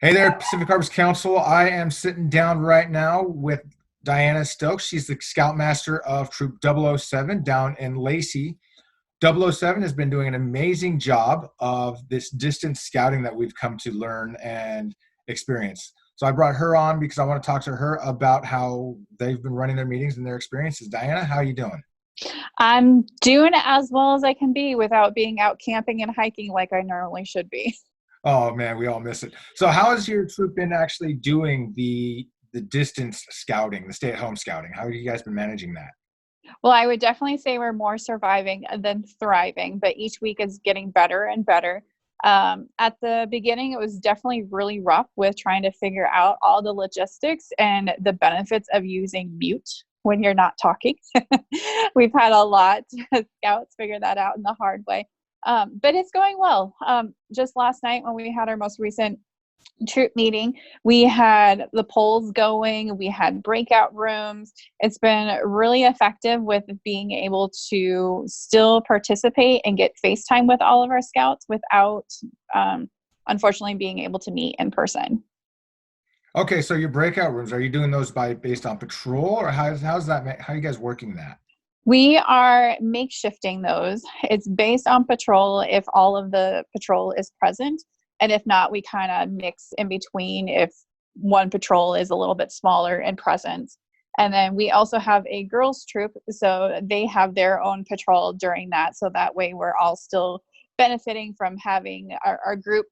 Hey there, Pacific Harbors Council. I am sitting down right now with Diana Stokes. She's the Scoutmaster of Troop 007 down in Lacey. 007 has been doing an amazing job of this distance scouting that we've come to learn and experience. So I brought her on because I want to talk to her about how they've been running their meetings and their experiences. Diana, how are you doing? I'm doing as well as I can be without being out camping and hiking like I normally should be. Oh man, we all miss it. So how has your troop been actually doing the distance scouting, the stay-at-home scouting? How have you guys been managing that? Well, I would definitely say we're more surviving than thriving, but each week is getting better and better. At the beginning, it was definitely really rough with trying to figure out all the logistics and the benefits of using mute when you're not talking. We've had a lot of scouts figure that out in the hard way. But it's going well. Just last night when we had our most recent troop meeting, we had the polls going, we had breakout rooms. It's been really effective with being able to still participate and get FaceTime with all of our scouts without, unfortunately, being able to meet in person. Okay, so your breakout rooms, are you doing those based on patrol, or how's that? How are you guys working that? We are makeshifting those. It's based on patrol if all of the patrol is present. And if not, we kind of mix in between if one patrol is a little bit smaller in presence. And then we also have a girls troop, so they have their own patrol during that. So that way we're all still benefiting from having our group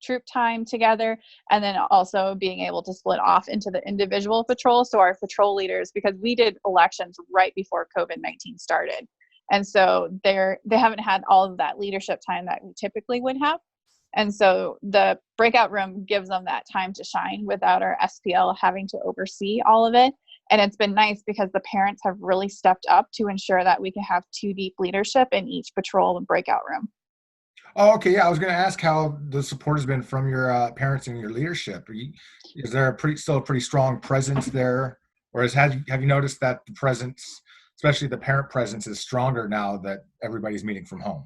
troop time together, and then also being able to split off into the individual patrols. So our patrol leaders, because we did elections right before COVID-19 started. And so they haven't had all of that leadership time that we typically would have. And so the breakout room gives them that time to shine without our SPL having to oversee all of it. And it's been nice because the parents have really stepped up to ensure that we can have two deep leadership in each patrol and breakout room. Oh, okay. Yeah, I was going to ask how the support has been from your parents and your leadership. Is there still a pretty strong presence there, or have you noticed that the presence, especially the parent presence, is stronger now that everybody's meeting from home?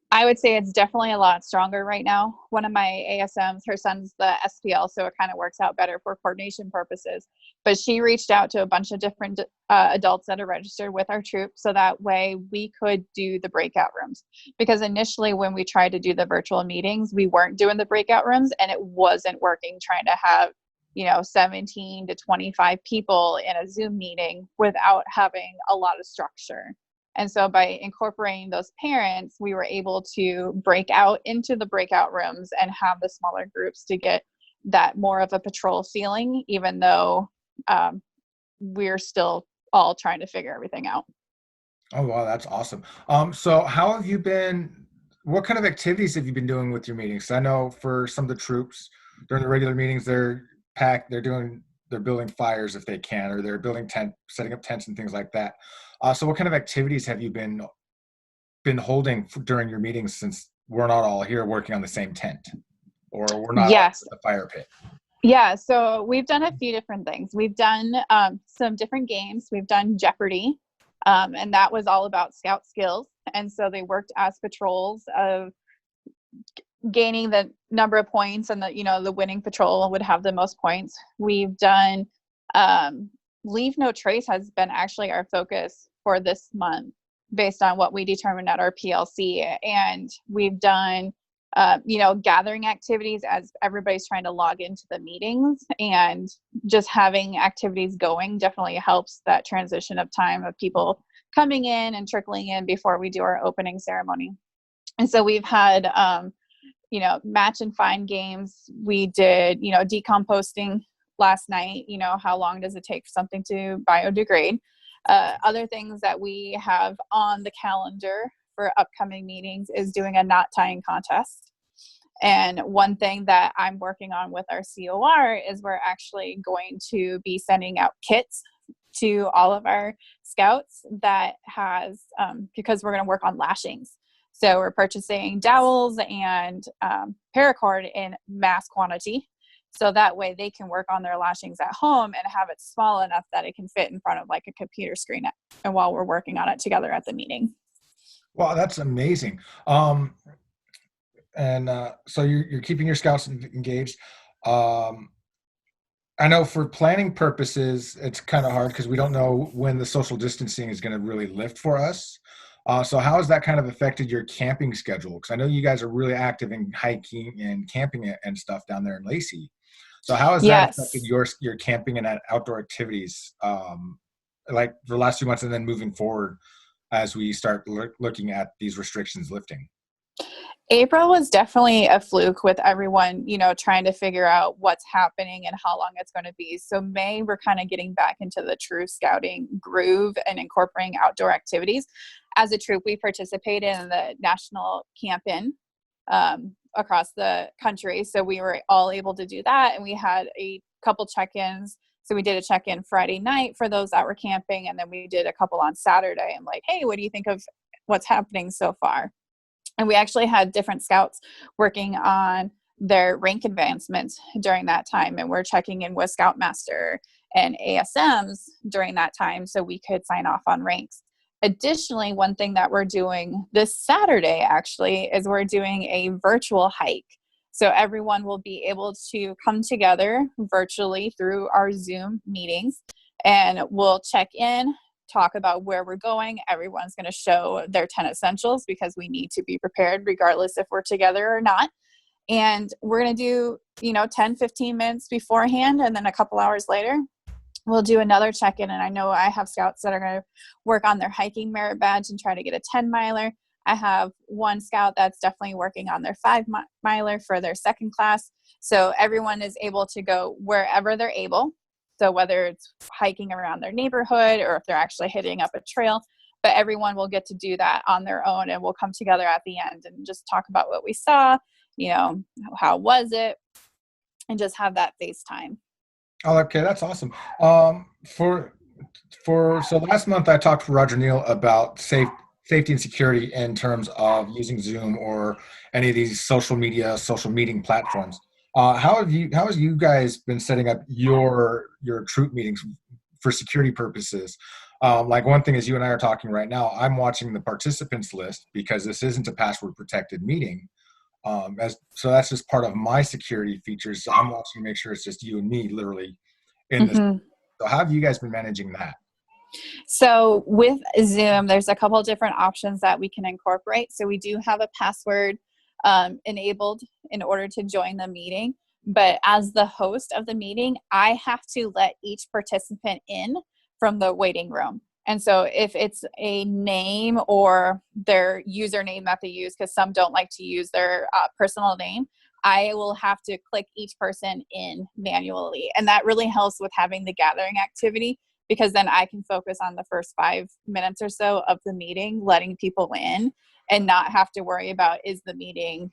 I would say it's definitely a lot stronger right now. One of my ASMs, her son's the SPL, so it kind of works out better for coordination purposes. But she reached out to a bunch of different adults that are registered with our troop, so that way we could do the breakout rooms. Because initially, when we tried to do the virtual meetings, we weren't doing the breakout rooms, and it wasn't working. Trying to have 17 to 25 people in a Zoom meeting without having a lot of structure. And so by incorporating those parents, we were able to break out into the breakout rooms and have the smaller groups to get that more of a patrol feeling, even though we're still all trying to figure everything out. Oh, wow, that's awesome. So how have you been? What kind of activities have you been doing with your meetings? I know for some of the troops during the regular meetings, they're packed. They're building fires if they can, or they're setting up tents and things like that. So what kind of activities have you been holding during your meetings, since we're not all here working on the same tent, or we're not all Yes. at the fire pit? Yeah, so we've done a few different things. We've done some different games. We've done Jeopardy, and that was all about scout skills. And so they worked as patrols of gaining the number of points, and the winning patrol would have the most points. We've done Leave No Trace has been actually our focus for this month based on what we determined at our PLC. And we've done gathering activities as everybody's trying to log into the meetings, and just having activities going definitely helps that transition of time of people coming in and trickling in before we do our opening ceremony. And so we've had match and find games. We did decomposting last night. How long does it take for something to biodegrade? Other things that we have on the calendar for upcoming meetings is doing a knot tying contest. And one thing that I'm working on with our COR is we're actually going to be sending out kits to all of our scouts that has, because we're going to work on lashings. So we're purchasing dowels and paracord in mass quantity. So that way they can work on their lashings at home and have it small enough that it can fit in front of like a computer screen, and while we're working on it together at the meeting. Wow, that's amazing. And so you're keeping your scouts engaged. Um, I know for planning purposes, it's kind of hard because we don't know when the social distancing is going to really lift for us. So how has that kind of affected your camping schedule? Because I know you guys are really active in hiking and camping and stuff down there in Lacey. So how has that affected Yes. your camping and outdoor activities, like the last few months, and then moving forward as we start looking at these restrictions lifting? April was definitely a fluke with everyone, trying to figure out what's happening and how long it's going to be. So May, we're kind of getting back into the true scouting groove and incorporating outdoor activities. As a troop, we participated in the national camp-in across the country. So we were all able to do that. And we had a couple check-ins. So we did a check-in Friday night for those that were camping. And then we did a couple on Saturday. And like, hey, what do you think of what's happening so far? And we actually had different scouts working on their rank advancements during that time. And we're checking in with Scoutmaster and ASMs during that time so we could sign off on ranks. Additionally, one thing that we're doing this Saturday actually is we're doing a virtual hike. So everyone will be able to come together virtually through our Zoom meetings, and we'll check in, talk about where we're going. Everyone's going to show their 10 essentials because we need to be prepared regardless if we're together or not. And we're going to do, 10, 15 minutes beforehand. And then a couple hours later, we'll do another check-in. And I know I have scouts that are going to work on their hiking merit badge and try to get a 10 miler. I have one scout that's definitely working on their 5 miler for their second class. So everyone is able to go wherever they're able. So whether it's hiking around their neighborhood or if they're actually hitting up a trail, but everyone will get to do that on their own, and we'll come together at the end and just talk about what we saw, how was it, and just have that FaceTime. Oh, okay, that's awesome. For so last month I talked to Roger Neal about safety and security in terms of using Zoom or any of these social meeting platforms. How has you guys been setting up your troop meetings for security purposes? Like one thing is you and I are talking right now, I'm watching the participants list because this isn't a password protected meeting. So that's just part of my security features. So I'm watching to make sure it's just you and me literally in this. Mm-hmm. So how have you guys been managing that? So with Zoom, there's a couple of different options that we can incorporate. So we do have a password enabled in order to join the meeting. But as the host of the meeting, I have to let each participant in from the waiting room. And so if it's a name or their username that they use, because some don't like to use their personal name, I will have to click each person in manually. And that really helps with having the gathering activity, because then I can focus on the first 5 minutes or so of the meeting, letting people in, and not have to worry about, is the meeting,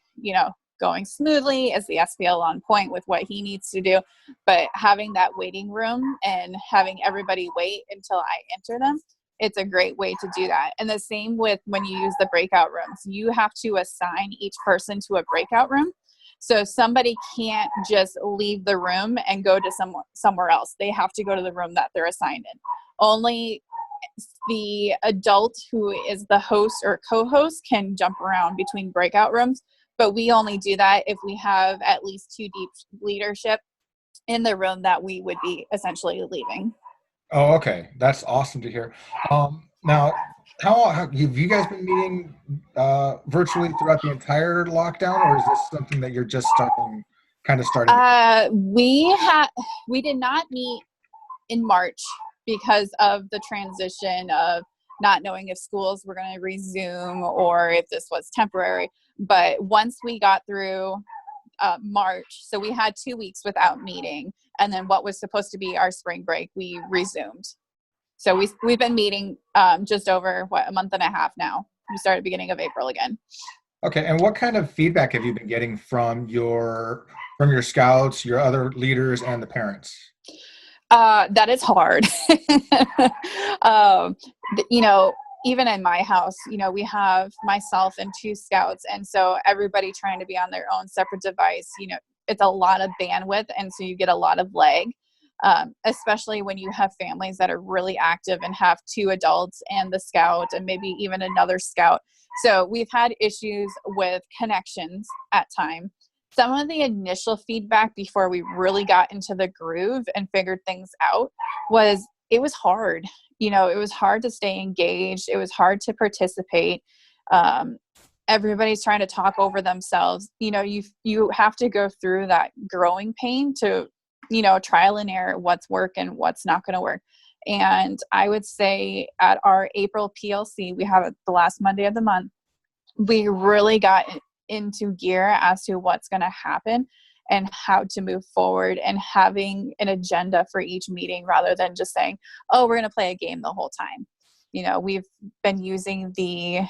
going smoothly? Is the SPL on point with what he needs to do? But having that waiting room and having everybody wait until I enter them, it's a great way to do that. And the same with when you use the breakout rooms, you have to assign each person to a breakout room. So somebody can't just leave the room and go to somewhere else. They have to go to the room that they're assigned in. Only the adult who is the host or co-host can jump around between breakout rooms, but we only do that if we have at least 2 deep leadership in the room that we would be essentially leaving. Oh, okay. That's awesome to hear. Now, how have you guys been meeting virtually throughout the entire lockdown, or is this something that you're just starting? We did not meet in March because of the transition of not knowing if schools were going to resume or if this was temporary. But once we got through March, so we had 2 weeks without meeting, and then what was supposed to be our spring break, we resumed. So we've been meeting just over a month and a half now. We started beginning of April again. Okay, and what kind of feedback have you been getting from your scouts, your other leaders, and the parents? That is hard. um, Even in my house, we have myself and 2 scouts. And so everybody trying to be on their own separate device, it's a lot of bandwidth. And so you get a lot of lag, especially when you have families that are really active and have 2 adults and the scout and maybe even another scout. So we've had issues with connections at time. some of the initial feedback before we really got into the groove and figured things out was it was hard. You know, it was hard to stay engaged. It was hard to participate. Everybody's trying to talk over themselves. You know, you have to go through that growing pain to, you know, trial and error, what's working, what's not going to work. And I would say at our April PLC, we have it the last Monday of the month, we really got into gear as to what's going to happen and how to move forward, and having an agenda for each meeting rather than just saying, oh, we're going to play a game the whole time. You know, we've been using the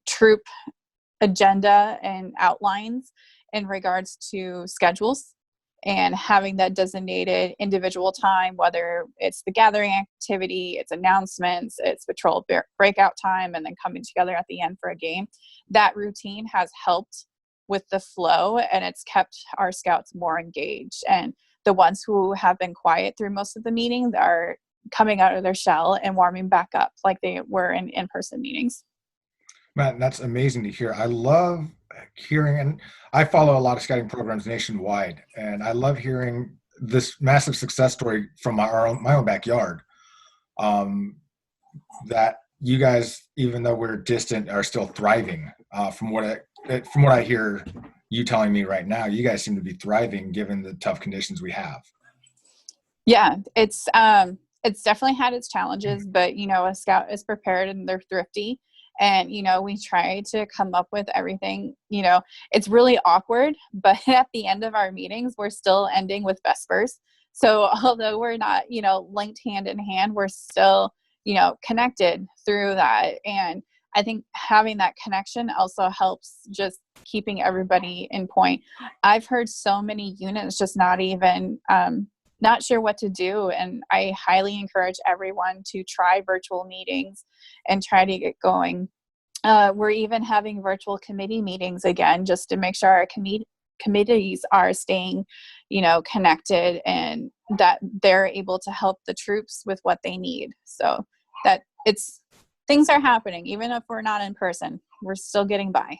troop agenda and outlines in regards to schedules, and having that designated individual time, whether it's the gathering activity, it's announcements, it's patrol breakout time, and then coming together at the end for a game. That routine has helped with the flow, and it's kept our scouts more engaged. And the ones who have been quiet through most of the meetings are coming out of their shell and warming back up like they were in in-person meetings. Man, that's amazing to hear. I love hearing, and I follow a lot of scouting programs nationwide, and I love hearing this massive success story from my own backyard. That you guys, even though we're distant, are still thriving. From what I hear you telling me right now, you guys seem to be thriving given the tough conditions we have. Yeah, it's definitely had its challenges, but you know, a scout is prepared and they're thrifty. And, you know, we try to come up with everything. You know, it's really awkward, but at the end of our meetings, we're still ending with Vespers. So although we're not, you know, linked hand in hand, we're still, you know, connected through that. And I think having that connection also helps just keeping everybody in point. I've heard so many units just not even, not sure what to do. And I highly encourage everyone to try virtual meetings and try to get going. We're even having virtual committee meetings again, just to make sure our committees are staying, you know, connected, and that they're able to help the troops with what they need. So that things are happening, even if we're not in person, we're still getting by.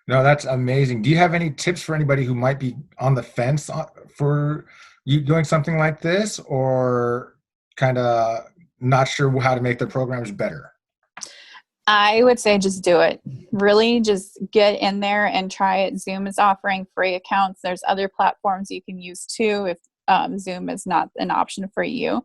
No, that's amazing. Do you have any tips for anybody who might be on the fence for you doing something like this, or kind of not sure how to make their programs better? I would say just do it. Really just get in there and try it. Zoom is offering free accounts. There's other platforms you can use too if Zoom is not an option for you.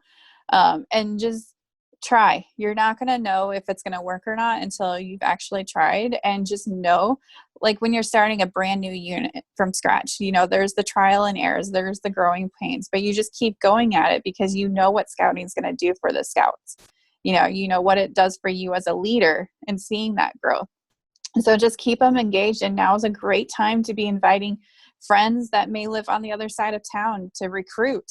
And just try. You're not going to know if it's going to work or not until you've actually tried. And just know, like when you're starting a brand new unit from scratch, you know, there's the trial and errors, there's the growing pains, but you just keep going at it because you know what scouting is going to do for the scouts. You know what it does for you as a leader and seeing that growth. And so just keep them engaged. And now is a great time to be inviting friends that may live on the other side of town to recruit.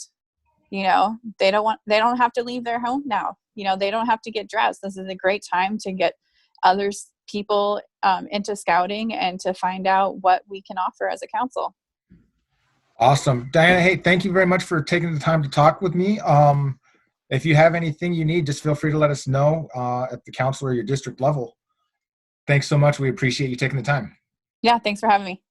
You know, they don't have to leave their home now. You know, they don't have to get dressed. This is a great time to get people into scouting and to find out what we can offer as a council. Awesome. Diana, hey, thank you very much for taking the time to talk with me. If you have anything you need, just feel free to let us know at the council or your district level. Thanks so much. We appreciate you taking the time. Yeah, thanks for having me.